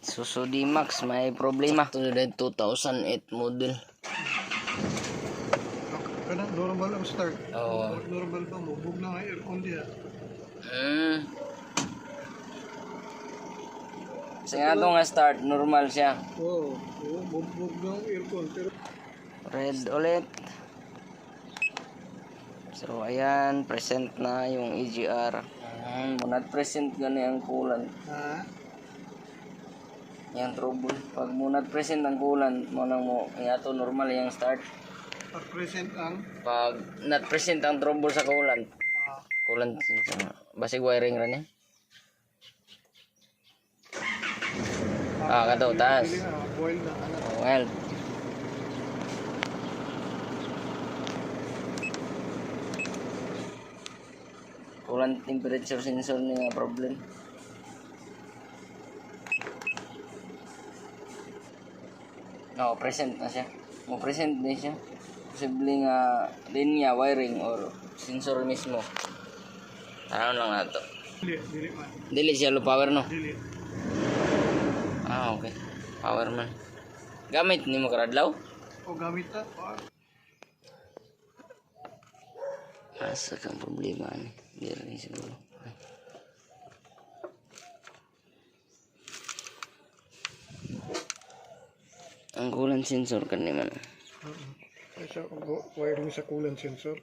Suso D-Max may problema. Ito na 2008 model. Kana normal ang start. Oo. Normal ba mo? Bug na nga aircon diha. Kasi nga ito nga start, normal siya. Oo. Bug na ang aircon. Pero Red ulit. So ayan, present na yung EGR. Munad present gani ang coolant. ha? Yang trouble. Pag munad present ang coolant, mo nang mo yato normal yung start. At present ang Pag not present ang trouble sa coolant, ah, coolant basig wiring ran kato taas. dili, boil na ana. Well, coolant temperature sensor niya problem. No, present na siya. Mo present din siya. Posible nga linya, wiring or sensor mismo. Ano lang nato. Dili man. Dili siya low power no. Dili. Okay. Power man. Gamit ni mo karadlaw? O gamit ta. Asa kang problema ni. Dili siguro. Ang coolant sensor kanina man. Sa wiring sa coolant sensor.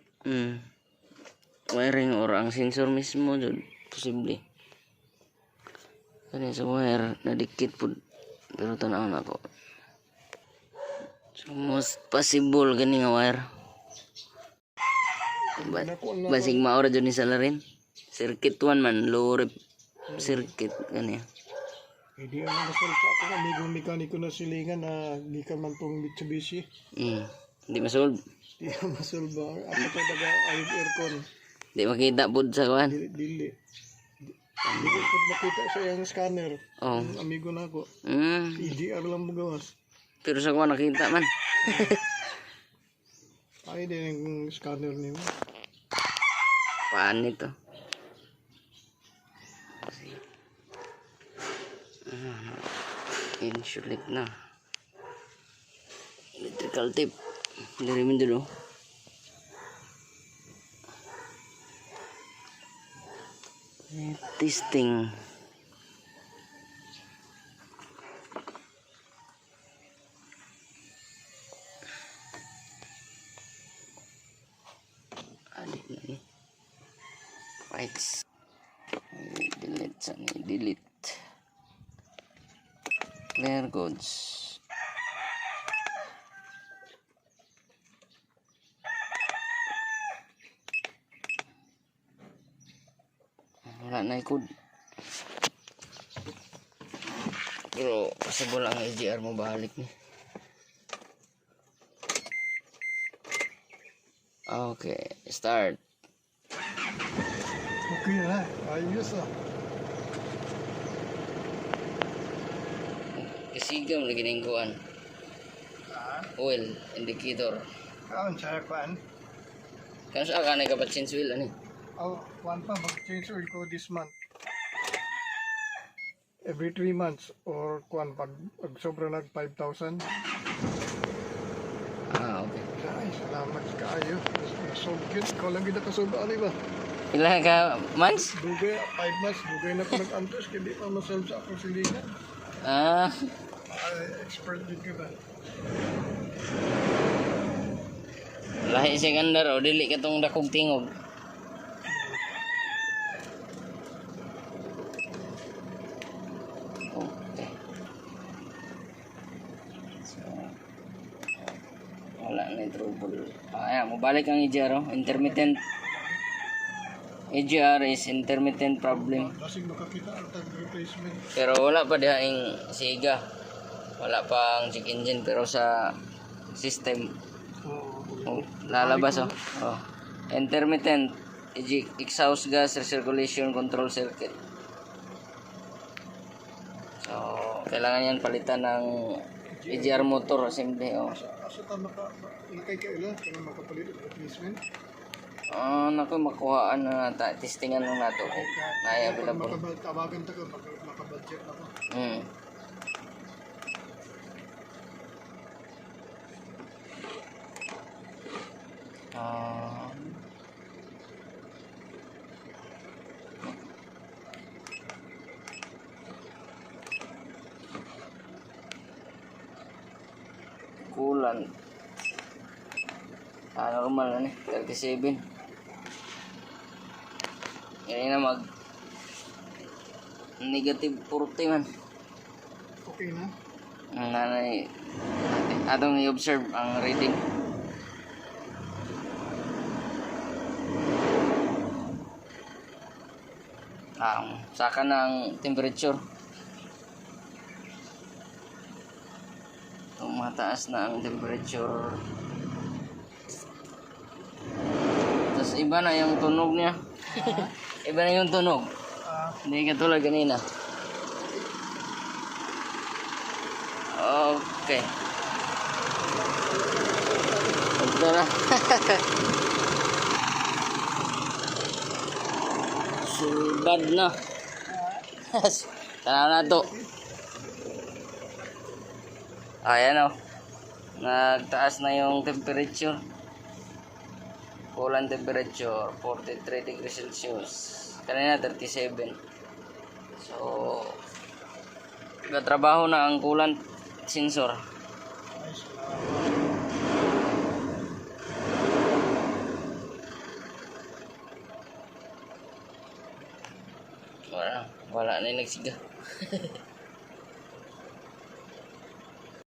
Wiring or ang sensor mismo jud posible. Kani sa wire nadikit pud pero tanaw na ko. So most possible gani nga wire. Basig maora jud ni salarin. Circuit 1 man low rep circuit gani. Hindi ang masolve ako nga amigong mekaniko na silingan na gikan man tong Mitsubishi. Hindi masolve. Di masolve ba? Ako to daga ayog aircon. Di makita pud sa kuan. Dili. Dili ko makita sa iyang scanner. Oh. Ang amigo na ako. EGR lang mo gawas. Pero sa kuan nakita man. Ay din ang scanner nimo. Paan nito? Insulate na. Electrical tape. Dirimin dulu. Testing. Adik na ni. Fights. Delete sa ni. Delete. Clear goods. Wala na ikod. Pero possible ang EGR mo balik ni. Okay, start. Okay na. Ayos ah. Kasigam lagi ning kuan. Oil indicator. Kaon sa kuan. Kan sa kanay ka change wheel ani. Oh, kuan pa mag-change oil ko this month. Every 3 months or kuan pag sobra nag 5,000. Okay. Ay, salamat kaayo. Nasolve yun. Ikaw lang gina kasolve ani ba? Ilan ka months? Dugay, 5 months. Dugay na ko nag-antos. Kaya di pa masolve sa akong silingan. Expert din ka ba? Lahi sekandar o dili ka tong dakog tingog. Okay. So, wala na trouble. Ayan, mabalik ang EGR. Intermittent. EGR is intermittent problem. Kasing makakita ang tag-replacement. Pero wala pa dihaing siga. Wala pang check engine pero sa system lalabas intermittent exhaust gas recirculation control circuit. So kailangan yan palitan ng EGR motor assembly. Asa ta ikay kaila kung makapalit ang replacement? Naku makuhaan na nata testingan lang nato. Naya available. Tawagan ta ka makabudget na ko. coolant. Normal na ni 37. Yan na mag negative 40 man. Okay na. Ang nanay atong i-observe ang reading. Saka ng temperature. Tumataas na ang temperature. Tapos iba na yung tunog niya. Iba na yung tunog. Hindi katulad kanina. Okay. Ito na. Subad na. Tanaw na to. Ayan o. Nagtaas na yung temperature. Coolant temperature 43 degrees Celsius. Kanina 37. So nagtrabaho na ang coolant sensor. Wala na yung nagsiga.